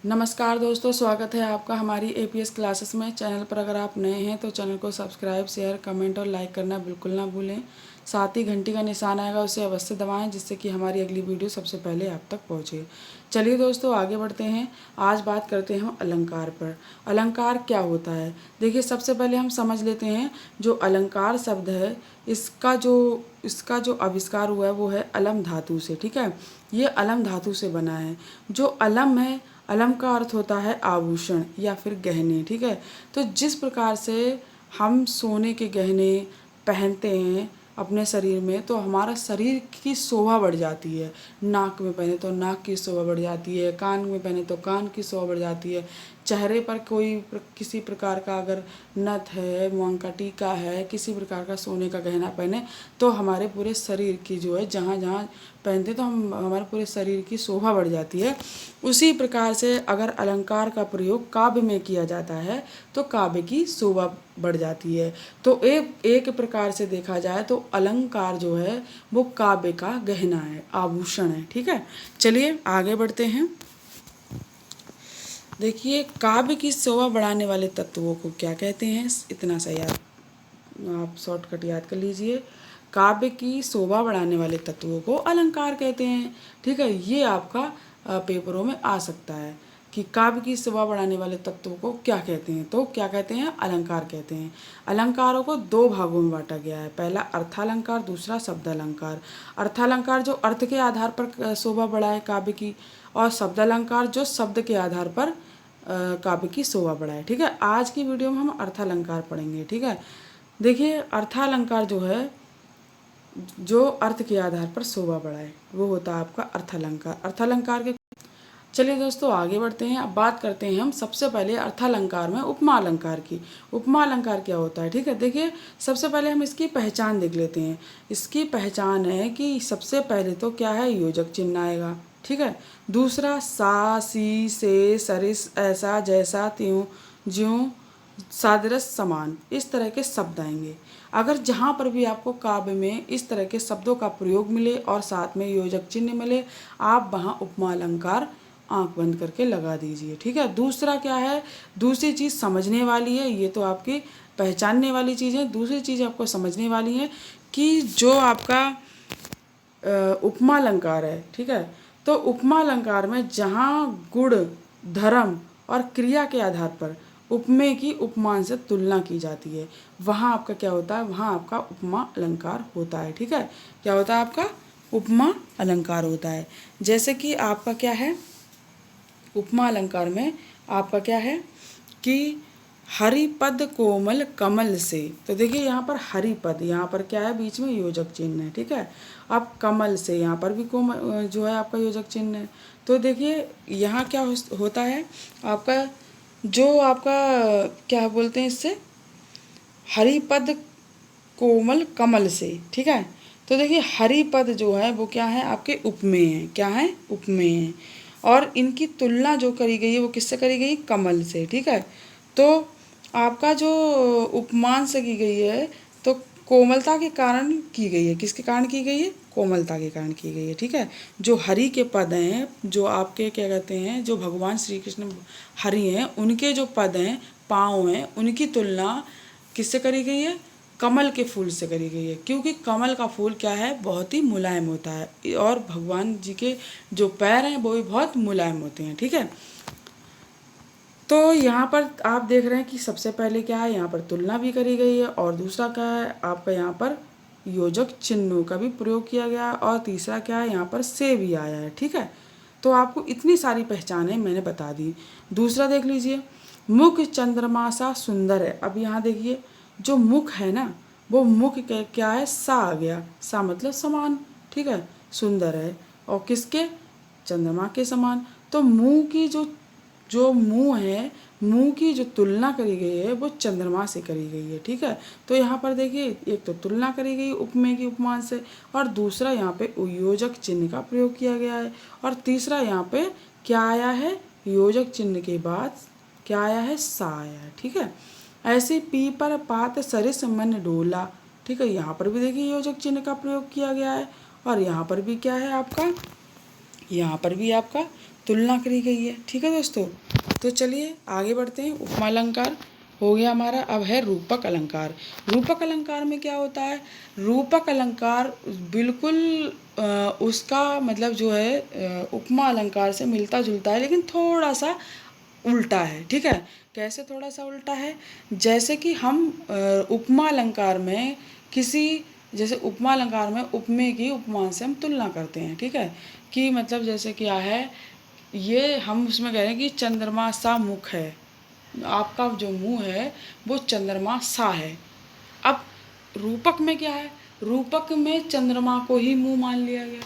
नमस्कार दोस्तों, स्वागत है आपका हमारी एपीएस क्लासेस में। चैनल पर अगर आप नए हैं तो चैनल को सब्सक्राइब, शेयर, कमेंट और लाइक करना बिल्कुल ना भूलें। साथ ही घंटी का निशान आएगा, उसे अवश्य दबाएं जिससे कि हमारी अगली वीडियो सबसे पहले आप तक पहुंचे। चलिए दोस्तों, आगे बढ़ते हैं। आज बात करते हैं हम अलंकार पर। अलंकार क्या होता है? देखिए, सबसे पहले हम समझ लेते हैं जो अलंकार शब्द है इसका जो आविष्कार हुआ है वो है अलम धातु से। ठीक है, ये अलम धातु से बना है। जो अलम है, अलम का अर्थ होता है आभूषण या फिर गहने। ठीक है, तो जिस प्रकार से हम सोने के गहने पहनते हैं अपने शरीर में तो हमारा शरीर की शोभा बढ़ जाती है। नाक में पहने तो नाक की शोभा बढ़ जाती है, कान में पहने तो कान की शोभा बढ़ जाती है। चेहरे पर किसी प्रकार का अगर नथ है, मुंह का टीका है, किसी प्रकार का सोने का गहना पहने तो हमारे पूरे शरीर की जो है जहाँ जहाँ पहनते तो हमारे पूरे शरीर की शोभा बढ़ जाती है। उसी प्रकार से अगर अलंकार का प्रयोग काव्य में किया जाता है तो काव्य की शोभा बढ़ जाती है। तो एक प्रकार से देखा जाए तो अलंकार जो है वो काव्य का गहना है, आभूषण है। ठीक है, चलिए आगे बढ़ते हैं। देखिए, काव्य की शोभा बढ़ाने वाले तत्वों को क्या कहते हैं, इतना सा याद आप शॉर्टकट याद कर लीजिए। काव्य की शोभा बढ़ाने वाले तत्वों को अलंकार कहते हैं। ठीक है, ये आपका पेपरों में आ सकता है कि काव्य की शोभा बढ़ाने वाले तत्वों को क्या कहते हैं, तो क्या कहते हैं, अलंकार कहते हैं। अलंकारों को दो भागों में बांटा गया है, पहला अर्थालंकार, दूसरा शब्दालंकार। अर्थालंकार जो अर्थ के आधार पर शोभा बढ़ाए काव्य की, और शब्दालंकार जो शब्द के आधार पर काव्य की शोभा बढ़ाए। ठीक है, आज की वीडियो में हम अर्थालंकार पढ़ेंगे। ठीक है, देखिए, अर्थालंकार जो है जो अर्थ के आधार पर शोभा बढ़ाए वो होता है आपका अर्थालंकार। अर्थालंकार के चलिए दोस्तों, आगे बढ़ते हैं। अब बात करते हैं हम सबसे पहले अर्थालंकार में उपमा अलंकार की। उपमा अलंकार क्या होता है? ठीक है, देखिए, सबसे पहले हम इसकी पहचान देख लेते हैं। इसकी पहचान है कि सबसे पहले तो क्या है, योजक चिन्ह आएगा। ठीक है, दूसरा सा, सी, से, सरिस, ऐसा, जैसा, त्यों, ज्यों, सादृश, समान, इस तरह के शब्द आएंगे। अगर जहाँ पर भी आपको काव्य में इस तरह के शब्दों का प्रयोग मिले और साथ में योजक चिन्ह मिले, आप वहाँ उपमा अलंकार आंख बंद करके लगा दीजिए। ठीक है, दूसरा क्या है, दूसरी चीज़ समझने वाली है। ये तो आपकी पहचानने वाली चीज़ है। दूसरी चीज़ आपको समझने वाली है कि जो आपका उपमा अलंकार है, ठीक है, तो उपमा अलंकार में जहाँ गुण, धर्म और क्रिया के आधार पर उपमेय की उपमान से तुलना की जाती है, वहाँ आपका क्या होता है, वहाँ आपका उपमा अलंकार होता है। ठीक है, क्या होता है, आपका उपमा अलंकार होता है। जैसे कि आपका क्या है, उपमा अलंकार में आपका क्या है कि हरिपद कोमल कमल से। तो देखिए, यहाँ पर हरिपद, यहाँ पर क्या है, बीच में योजक चिन्ह है। ठीक है, अब कमल से, यहाँ पर भी कोमल जो है आपका योजक चिन्ह है। तो देखिए, यहाँ क्या होता है आपका, जो आपका क्या बोलते हैं इससे, हरिपद कोमल कमल से। ठीक है, तो देखिए, हरिपद जो है वो क्या है, आपके उपमेय है। क्या है, उपमेय है। और इनकी तुलना जो करी गई है वो किससे करी गई, कमल से। ठीक है, तो आपका जो उपमान से की गई है तो कोमलता के कारण की गई है। किसके कारण की गई है, कोमलता के कारण की गई है। ठीक है, जो हरि के पद हैं, जो आपके क्या कहते हैं, जो भगवान श्री कृष्ण हरि हैं, उनके जो पद हैं, पाँव हैं, उनकी तुलना किससे करी गई है, कमल के फूल से करी गई है। क्योंकि कमल का फूल क्या है, बहुत ही मुलायम होता है और भगवान जी के जो पैर हैं वो भी बहुत मुलायम होते हैं। ठीक है, तो यहाँ पर आप देख रहे हैं कि सबसे पहले क्या है, यहाँ पर तुलना भी करी गई है, और दूसरा क्या है आपका, यहाँ पर योजक चिन्हों का भी प्रयोग किया गया, और तीसरा क्या है, यहाँ पर से भी आया है। ठीक है, तो आपको इतनी सारी पहचानें मैंने बता दी। दूसरा देख लीजिए, मुख चंद्रमा सा सुंदर है। अब यहाँ देखिए, जो मुख है ना, वो मुख क्या है, सा आ गया। सा मतलब समान। ठीक है, सुंदर है और किसके, चंद्रमा के समान। तो मुंह की जो मुंह है, मुंह की जो तुलना करी गई है वो चंद्रमा से करी गई है। ठीक है, तो यहाँ पर देखिए, एक तो तुलना करी गई उपमेय की उपमान से, और दूसरा यहाँ पे योजक चिन्ह का प्रयोग किया गया है, और तीसरा यहाँ पे क्या आया है, योजक चिन्ह के बाद क्या आया है, सा आया है। ठीक है, ऐसे पीपर पात सरिस मन डोला। ठीक है, यहाँ पर भी देखिए योजक चिन्ह का प्रयोग किया गया है, और यहाँ पर भी क्या है आपका, यहाँ पर भी आपका तुलना करी गई है। ठीक है दोस्तों, तो चलिए आगे बढ़ते हैं। उपमा अलंकार हो गया हमारा। अब है रूपक अलंकार। रूपक अलंकार में क्या होता है? रूपक अलंकार बिल्कुल उसका मतलब जो है उपमा अलंकार से मिलता जुलता है, लेकिन थोड़ा सा उल्टा है। ठीक है, कैसे थोड़ा सा उल्टा है? जैसे कि हम उपमा अलंकार में किसी, जैसे उपमा अलंकार में उपमे की उपमान से हम तुलना करते हैं। ठीक है, कि मतलब जैसे क्या है, ये हम उसमें कह रहे हैं कि चंद्रमा सा मुख है, आपका जो मुंह है वो चंद्रमा सा है। अब रूपक में क्या है? रूपक में चंद्रमा को ही मुंह मान लिया गया,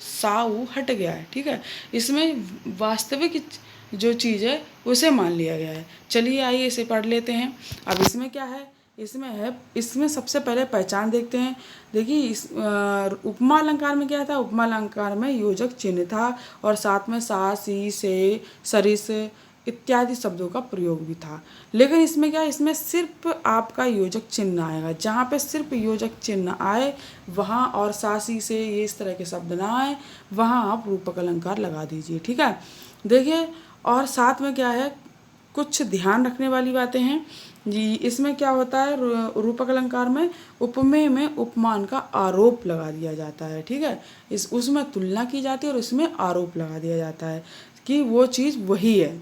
साऊ हट गया है। ठीक है, इसमें वास्तविक जो चीज़ है उसे मान लिया गया है। चलिए आइए इसे पढ़ लेते हैं। अब इसमें क्या है? इसमें है, इसमें सबसे पहले पहचान देखते हैं। देखिए इस उपमा अलंकार में क्या था? उपमा अलंकार में योजक चिन्ह था और साथ में सा, सी, से, सरिस इत्यादि शब्दों का प्रयोग भी था। लेकिन इसमें क्या है? इसमें सिर्फ आपका योजक चिन्ह आएगा। जहाँ पे सिर्फ योजक चिन्ह आए वहाँ, और सासी से ये इस तरह के शब्द ना आए, वहाँ आप रूपक अलंकार लगा दीजिए। ठीक है, देखिए और साथ में क्या है, कुछ ध्यान रखने वाली बातें हैं जी। इसमें क्या होता है? रूपक अलंकार में उपमेय में उपमान का आरोप लगा दिया जाता है। ठीक है, इस उसमें तुलना की जाती है और इसमें आरोप लगा दिया जाता है कि वो चीज़ वही है,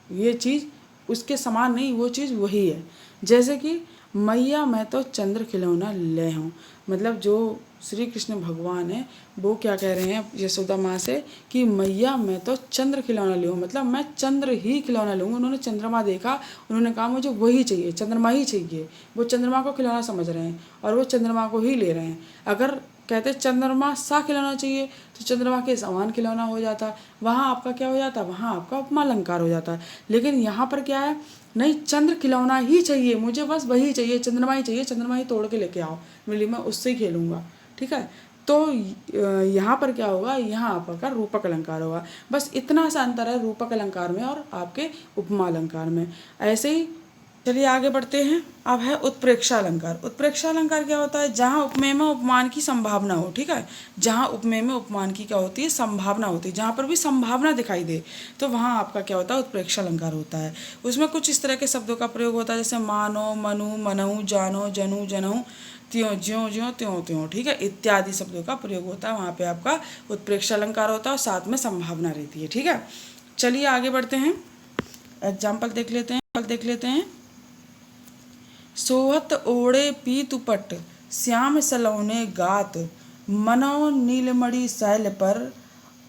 ये चीज़ उसके समान नहीं, वो चीज़ वही है। जैसे कि मैया मैं तो चंद्र खिलौना ले हूँ, मतलब जो श्री कृष्ण भगवान है वो क्या कह रहे हैं यशोदा माँ से कि मैया मैं तो चंद्र खिलौना ले हूँ, मतलब मैं चंद्र ही खिलौना लूँगा। उन्होंने चंद्रमा देखा, उन्होंने कहा मुझे वही चाहिए, चंद्रमा ही चाहिए। वो चंद्रमा को खिलौना समझ रहे हैं और वो चंद्रमा को ही ले रहे हैं। अगर कहते चंद्रमा सा खिलौना चाहिए तो चंद्रमा के समान खिलौना हो जाता, वहाँ आपका क्या हो जाता? वहाँ आपका उपमा अलंकार हो जाता। लेकिन यहाँ पर क्या है? नहीं, चंद्र खिलौना ही चाहिए मुझे, बस वही चाहिए, चंद्रमा ही चाहिए, चंद्रमा ही तोड़ के लेके आओ मिली, मैं उससे ही खेलूँगा। ठीक है, तो यहाँ पर क्या होगा? यहाँ आपका रूपक अलंकार होगा। बस इतना सा अंतर है रूपक अलंकार में और आपके उपमा अलंकार में। ऐसे ही चलिए आगे बढ़ते हैं। अब है उत्प्रेक्षा अलंकार। उत्प्रेक्षा अलंकार क्या होता है? जहाँ उपमेय में उपमान की संभावना हो। ठीक है, जहाँ उपमेय में उपमान की क्या होती है? संभावना होती है। जहाँ पर भी संभावना दिखाई दे तो वहाँ आपका क्या होता है? उत्प्रेक्षा अलंकार होता है। उसमें कुछ इस तरह के शब्दों का प्रयोग होता है, जैसे मानो, मनु, मनहु, जानो, जनु, जनहु, त्यों, ज्यों, ज्यों, त्यों, त्यों। ठीक है, इत्यादि शब्दों का प्रयोग होता है। वहाँ पे आपका उत्प्रेक्षा अलंकार होता है और साथ में संभावना रहती है। ठीक है, चलिए आगे बढ़ते हैं। एग्जाम्पल देख लेते हैं। सोहत ओढ़े पीतुपट श्याम सलौने गात, मनो नीलमणि शैल पर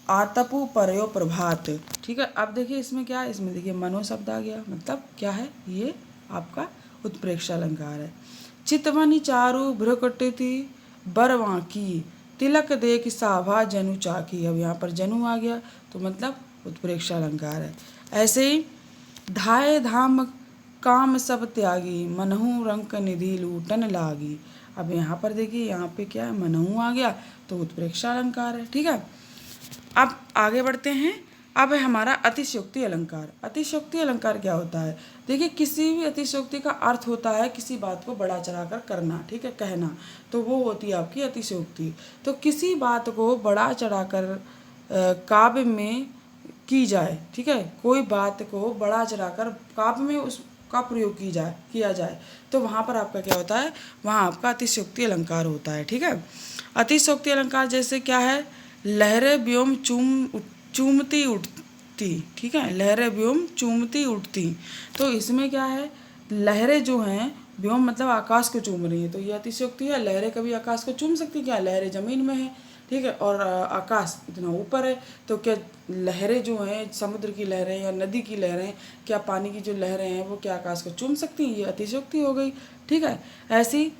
आतपु परयो प्रभात। ठीक है, अब देखिए इसमें क्या है? इसमें देखिए मनो शब्द आ गया, मतलब क्या है? ये आपका उत्प्रेक्षा अलंकार है। चितवनी चारु भ्रकटति बरवांकी, तिलक देख साभा जनु चाकी। अब यहाँ पर जनु आ गया तो मतलब उत्प्रेक्षा अलंकार है। ऐसे ही धाये धाम काम सब त्यागी, मनहु रंक निधि लूटन लागी। अब यहाँ पर देखिए, यहाँ पे क्या है? मनहु आ गया तो उत्प्रेक्षा अलंकार है। ठीक है, अब आगे बढ़ते हैं। अब है हमारा अतिशयोक्ति अलंकार। अतिशयोक्ति अलंकार क्या होता है? देखिए किसी भी अतिशयोक्ति का अर्थ होता है किसी बात को बढ़ा चढ़ाकर करना। ठीक है, कहना, तो वो होती है आपकी अतिशयोक्ति। तो किसी बात को बढ़ा चढ़ाकर काव्य में की जाए। ठीक है, कोई बात को बढ़ा चढ़ाकर काव्य में उसका प्रयोग किया जाए तो वहाँ पर आपका क्या होता है? वहाँ आपका अतिशयोक्ति अलंकार होता है। ठीक है, अतिशयोक्ति अलंकार जैसे क्या है? लहरें व्योम चूमती उठती। ठीक है, लहरें व्योम चूमती उठती, तो इसमें क्या है? लहरें जो हैं व्योम मतलब आकाश को चूम रही है, तो ये अतिशयोक्ति है। लहरें कभी आकाश को चूम सकती क्या? लहरें जमीन में है। ठीक है, और आकाश इतना ऊपर है, तो क्या लहरें जो हैं समुद्र की लहरें या नदी की लहरें, क्या पानी की जो लहरें हैं वो क्या आकाश को चूम सकती हैं? ये अतिशयोक्ति हो गई। ठीक है, ऐसी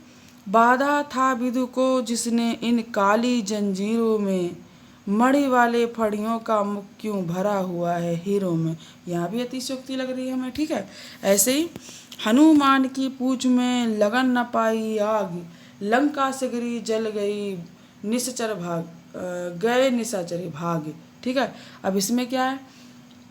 बाधा था विदु को जिसने इन काली जंजीरों में, मणि वाले फड़ियों का मुख क्यों भरा हुआ है हीरों में। यहाँ भी अतिशयोक्ति लग रही है हमें। ठीक है, ऐसे ही हनुमान की पूछ में लगन न पाई आग, लंका से गिरी जल गई निश्चर भाग, गए निशाचरी भाग। ठीक है, अब इसमें क्या है?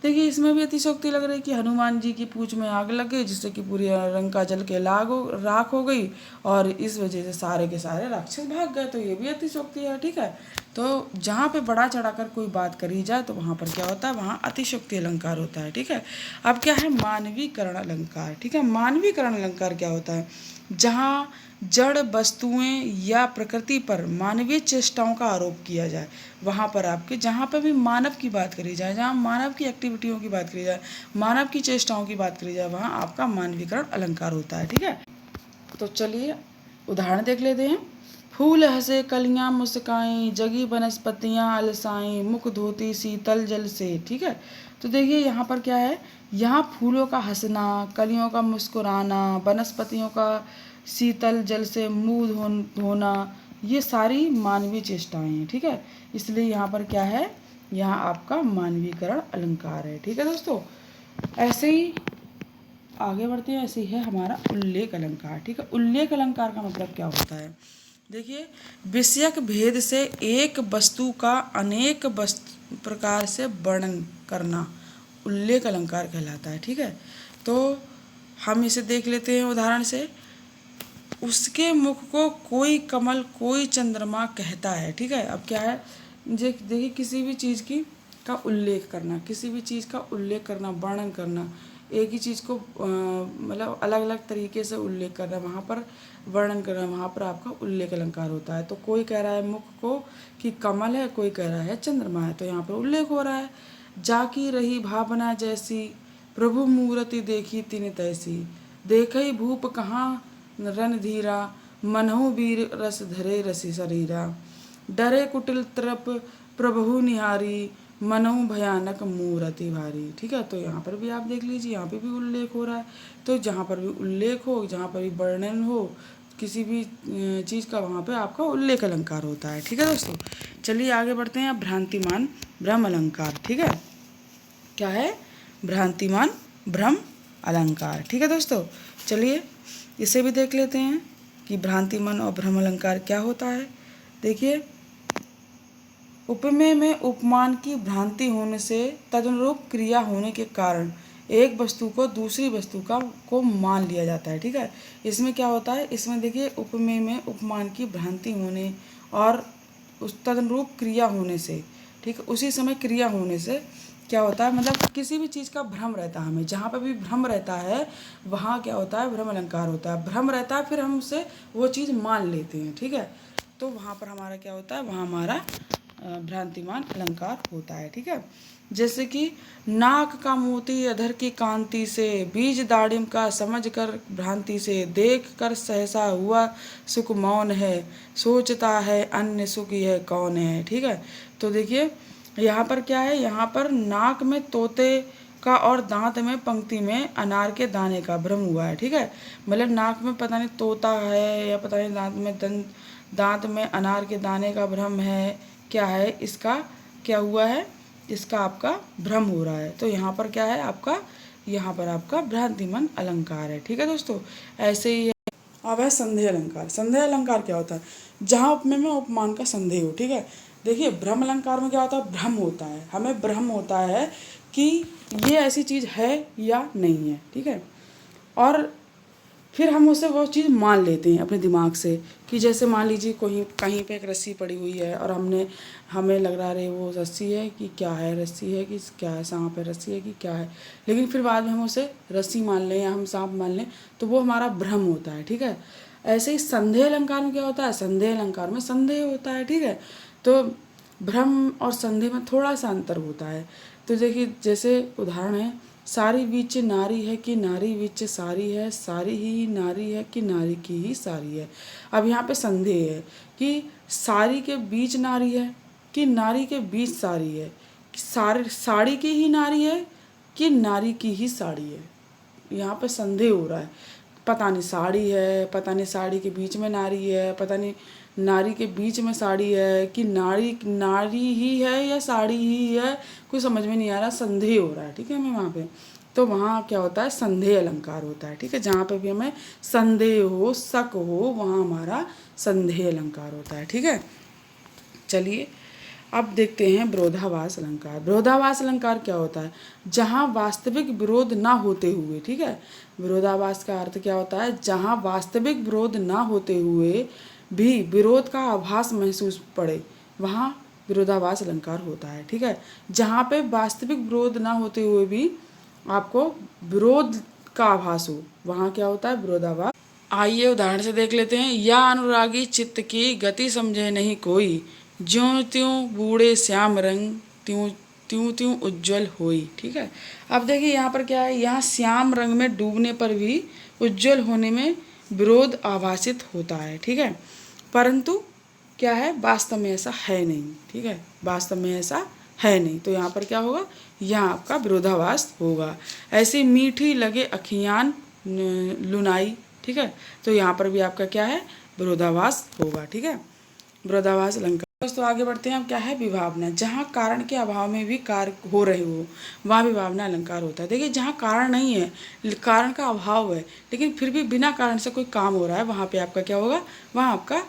देखिए इसमें भी अतिशयोक्ति लग रही है कि हनुमान जी की पूंछ में आग लग गई, जिससे कि पूरी लंका जल के राख हो गई और इस वजह से सारे के सारे राक्षस भाग गए। तो ये भी अतिशयोक्ति है, ठीक है। तो जहाँ पे बढ़ा चढ़ाकर कोई बात करी जाए तो वहाँ पर क्या होता है, वहाँ अतिशयोक्ति अलंकार होता है, ठीक है। अब क्या है मानवीकरण अलंकार, ठीक है। मानवीकरण अलंकार क्या होता है, जहाँ जड़ वस्तुएं या प्रकृति पर मानवीय चेष्टाओं का आरोप किया जाए, वहाँ पर आपके जहाँ पर भी मानव की बात करी जाए, जहाँ मानव की एक्टिविटियों की बात करी जाए, मानव की चेष्टाओं की बात करी जाए, वहाँ आपका मानवीकरण अलंकार होता है, ठीक है। तो चलिए उदाहरण देख लेते हैं। फूल हंसे कलियां मुस्काएं, जगी वनस्पतियां अलसाएं, मुख धोती शीतल जल से, ठीक है। तो देखिए यहाँ पर क्या है, यहाँ फूलों का हंसना, कलियों का मुस्कुराना, वनस्पतियों का शीतल जल से मुंह धोना, ये सारी मानवीय चेष्टाएं हैं, ठीक है। इसलिए यहाँ पर क्या है, यहाँ आपका मानवीकरण अलंकार है, ठीक है दोस्तों। ऐसे ही आगे बढ़ते हैं। ऐसे ही है हमारा उल्लेख अलंकार, ठीक है। उल्लेख अलंकार का मतलब क्या होता है, देखिए विषयक भेद से एक वस्तु का अनेक प्रकार से वर्णन करना उल्लेख अलंकार कहलाता है, ठीक है। तो हम इसे देख लेते हैं उदाहरण से। उसके मुख को कोई कमल कोई चंद्रमा कहता है, ठीक है। अब क्या है, देखिए किसी भी चीज़ की का उल्लेख करना, किसी भी चीज़ का उल्लेख करना, वर्णन करना, एक ही चीज़ को मतलब अलग अलग तरीके से उल्लेख करना, वहाँ पर वर्णन करना, वहाँ पर आपका उल्लेख अलंकार होता है। तो कोई कह रहा है मुख को कि कमल है, कोई कह रहा है चंद्रमा है, तो यहाँ पर उल्लेख हो रहा है। जाकी रही भावना जैसी, प्रभु मूर्ति देखी तिन तैसी, देखई भूप कहाँ रणधीरा, मनहु वीर रस धरे रसी शरीरा, डरे कुटिल तरप प्रभु निहारी, मनहु भयानक मूर्ति भारी, ठीक है। तो यहाँ पर भी आप देख लीजिए, यहाँ पे भी उल्लेख हो रहा है। तो जहाँ पर भी उल्लेख हो, जहाँ पर भी वर्णन हो किसी भी चीज़ का, वहाँ पे आपका उल्लेख अलंकार होता है, ठीक है दोस्तों। चलिए आगे बढ़ते हैं। भ्रांतिमान भ्रम अलंकार, ठीक है। क्या है, भ्रांतिमान भ्रम अलंकार, ठीक है दोस्तों। चलिए इसे भी देख लेते हैं कि भ्रांतिमान और भ्रम अलंकार क्या होता है। देखिए उपमेय में उपमान की भ्रांति होने से तदनुरूप क्रिया होने के कारण एक वस्तु को दूसरी वस्तु को मान लिया जाता है, ठीक है। इसमें क्या होता है, इसमें देखिए उपमेय में उपमान की भ्रांति होने और उस तदनुरूप क्रिया होने से, ठीक है, उसी समय क्रिया होने से क्या होता है, मतलब किसी भी चीज़ का भ्रम रहता है हमें, जहाँ पर भी भ्रम रहता है वहाँ क्या होता है, भ्रम अलंकार होता है। भ्रम रहता है फिर हम उससे वो चीज़ मान लेते हैं, ठीक है। तो वहाँ पर हमारा क्या होता है, वहाँ हमारा भ्रांतिमान अलंकार होता है, ठीक है। जैसे कि नाक का मोती अधर की कांति से, बीज दाड़िम का समझ कर भ्रांति से, देख कर सहसा हुआ सुख मौन है, सोचता है अन्य सुख यह कौन है, ठीक है। तो देखिए यहाँ पर क्या है, यहाँ पर नाक में तोते का और दांत में पंक्ति में अनार के दाने का भ्रम हुआ है, ठीक है। मतलब नाक में पता नहीं तोता है या पता नहीं दांत में अनार के दाने का भ्रम है, क्या है इसका, क्या हुआ है, इसका आपका भ्रम हो रहा है। तो यहाँ पर क्या है आपका, यहाँ पर आपका भ्रांतिमान अलंकार है, ठीक है दोस्तों। ऐसे ही है। अब है संदेह अलंकार। संदेह अलंकार क्या होता है, जहाँ उपमेय में उपमान का संदेह हो, ठीक है। देखिए भ्रम अलंकार में क्या होता है, भ्रम होता है, हमें भ्रम होता है कि ये ऐसी चीज़ है या नहीं है, ठीक है। और फिर हम उसे वो चीज़ मान लेते हैं अपने दिमाग से, कि जैसे मान लीजिए कोई कहीं पे एक रस्सी पड़ी हुई है और हमें लग रहा है वो रस्सी है कि क्या है, रस्सी है कि क्या है, सांप है, रस्सी है कि क्या है, लेकिन फिर बाद में हम उसे रस्सी मान लें या हम सांप मान लें, तो वो हमारा भ्रम होता है, ठीक है। ऐसे ही संदेह अलंकार में क्या होता है, संदेह अलंकार में संदेह होता है, ठीक है। तो भ्रम और संदेह में थोड़ा सा अंतर होता है। तो देखिए जैसे उदाहरण है, सारी बीच नारी है कि नारी बीच सारी है, सारी ही नारी है कि नारी की ही सारी है। अब यहाँ पे संदेह है कि सारी के बीच नारी है कि नारी के बीच सारी है, कि साड़ी की ही नारी है कि नारी की ही साड़ी है। यहाँ पे संदेह हो रहा है, पता नहीं साड़ी है, पता नहीं साड़ी के बीच में नारी है, पता नहीं नारी के बीच में साड़ी है, कि नारी ही है या साड़ी ही है, कुछ समझ में नहीं आ रहा, संदेह हो रहा है, ठीक है हमें वहाँ पे। तो वहाँ क्या होता है, संदेह अलंकार होता है, ठीक है। जहाँ पे भी हमें संदेह हो, शक हो, वहाँ हमारा संदेह अलंकार होता है, ठीक है। चलिए अब देखते हैं विरोधाभास अलंकार। विरोधाभास अलंकार क्या होता है? जहाँ वास्तविक विरोध ना होते हुए, ठीक है, विरोधाभास का अर्थ क्या होता है? जहाँ वास्तविक विरोध ना होते हुए भी विरोध का आभास महसूस पड़े, वहाँ विरोधाभास अलंकार होता है, ठीक है। जहाँ पे वास्तविक विरोध ना होते हुए भी आपको विरोध का आभास हो, वहाँ क्या होता है? विरोधाभास। आइए उदाहरण से देख लेते हैं। या अनुरागी चित्त की गति समझे नहीं कोई, ज्यों त्यों बूढ़े श्याम रंग, त्यों त्यों त्यों उज्ज्वल होई, ठीक है। अब देखिए यहाँ पर क्या है, यहाँ श्याम रंग में डूबने पर भी उज्ज्वल होने में विरोध आभासित होता है, ठीक है। परंतु क्या है, वास्तव में ऐसा है नहीं, ठीक है, वास्तव में ऐसा है नहीं। तो यहाँ पर क्या होगा, यहाँ आपका विरोधाभास होगा। ऐसी मीठी लगे अखियान लुनाई, ठीक है, तो यहाँ पर भी आपका क्या है, विरोधाभास होगा, ठीक है, विरोधाभास अलंकार। दोस्तों आगे बढ़ते हैं। अब क्या है, विभावना। जहाँ कारण के अभाव में भी कार्य हो रहे हो, वहाँ विभावना अलंकार होता है। देखिए जहाँ कारण नहीं है, कारण का अभाव है, लेकिन फिर भी बिना कारण से कोई काम हो रहा है, वहाँ पे आपका क्या होगा, वहाँ आपका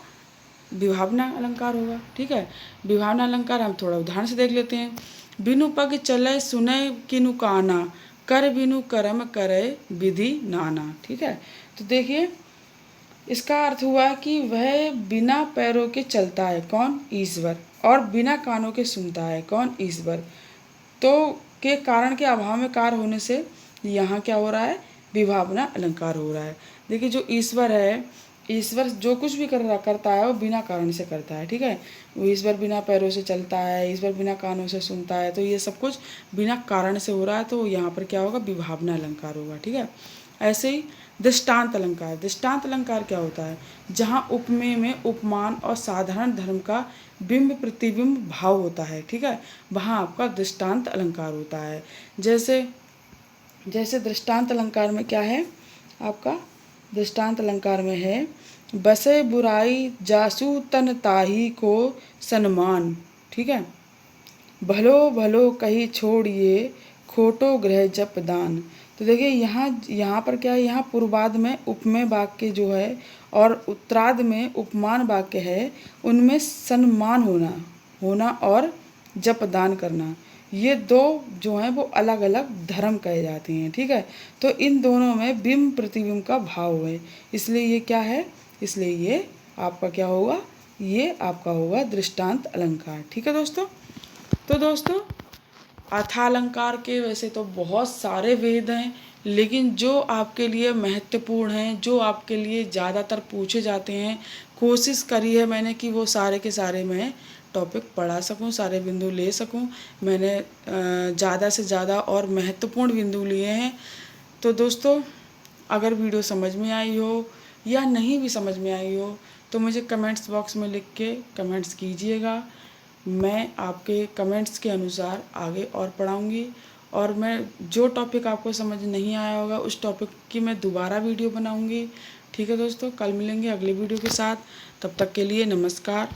विभावना अलंकार होगा, ठीक है। विभावना अलंकार हम थोड़ा उदाहरण से देख लेते हैं। बिनु पग चले सुने किनु काना, कर बिनु कर्म करे विधि नाना, ठीक है। तो देखिए इसका अर्थ हुआ कि वह बिना पैरों के चलता है, कौन? ईश्वर, और बिना कानों के सुनता है, कौन? ईश्वर। तो के कारण के अभाव में कार्य होने से यहाँ क्या हो रहा है, विभावना अलंकार हो रहा है। देखिए जो ईश्वर है, ईश्वर जो कुछ भी करता है वो बिना कारण से करता है, ठीक है। वो ईश्वर बिना पैरों से चलता है, ईश्वर बिना कानों से सुनता है, तो ये सब कुछ बिना कारण से हो रहा है, तो यहाँ पर क्या होगा, विभावना अलंकार होगा, ठीक है। ऐसे ही दृष्टांत अलंकार। दृष्टांत अलंकार क्या होता है? जहाँ उपमेय में उपमान और साधारण धर्म का बिंब प्रतिबिंब भाव होता है, ठीक है, वहाँ आपका दृष्टांत अलंकार होता है। जैसे जैसे दृष्टांत अलंकार में क्या है आपका, दृष्टांत अलंकार में है, बसे बुराई जासु तन ताही को सन्मान, ठीक है, भलो भलो कही छोड़िए खोटो ग्रह जप दान। तो देखिए यहाँ पर क्या है, यहाँ पूर्वार्ध में उपमेय वाक्य जो है और उत्तरार्ध में उपमान वाक्य है, उनमें सम्मान होना और जप दान करना, ये दो जो हैं वो अलग अलग धर्म कहे जाते हैं, ठीक है। तो इन दोनों में बिंब प्रतिबिंब का भाव है, इसलिए ये क्या है, इसलिए ये आपका क्या होगा, ये आपका होगा दृष्टांत अलंकार, ठीक है दोस्तों। तो दोस्तों अर्थालंकार के वैसे तो बहुत सारे वेद हैं, लेकिन जो आपके लिए महत्वपूर्ण हैं, जो आपके लिए ज़्यादातर पूछे जाते हैं, कोशिश करी है मैंने कि वो सारे के सारे मैं टॉपिक पढ़ा सकूं, सारे बिंदु ले सकूं। मैंने ज़्यादा से ज़्यादा और महत्वपूर्ण बिंदु लिए हैं। तो दोस्तों अगर वीडियो समझ में आई हो या नहीं भी समझ में आई हो तो मुझे कमेंट्स बॉक्स में लिख के कमेंट्स कीजिएगा। मैं आपके कमेंट्स के अनुसार आगे और पढ़ाऊँगी, और मैं जो टॉपिक आपको समझ नहीं आया होगा उस टॉपिक की मैं दोबारा वीडियो बनाऊँगी, ठीक है दोस्तों। कल मिलेंगे अगले वीडियो के साथ, तब तक के लिए नमस्कार।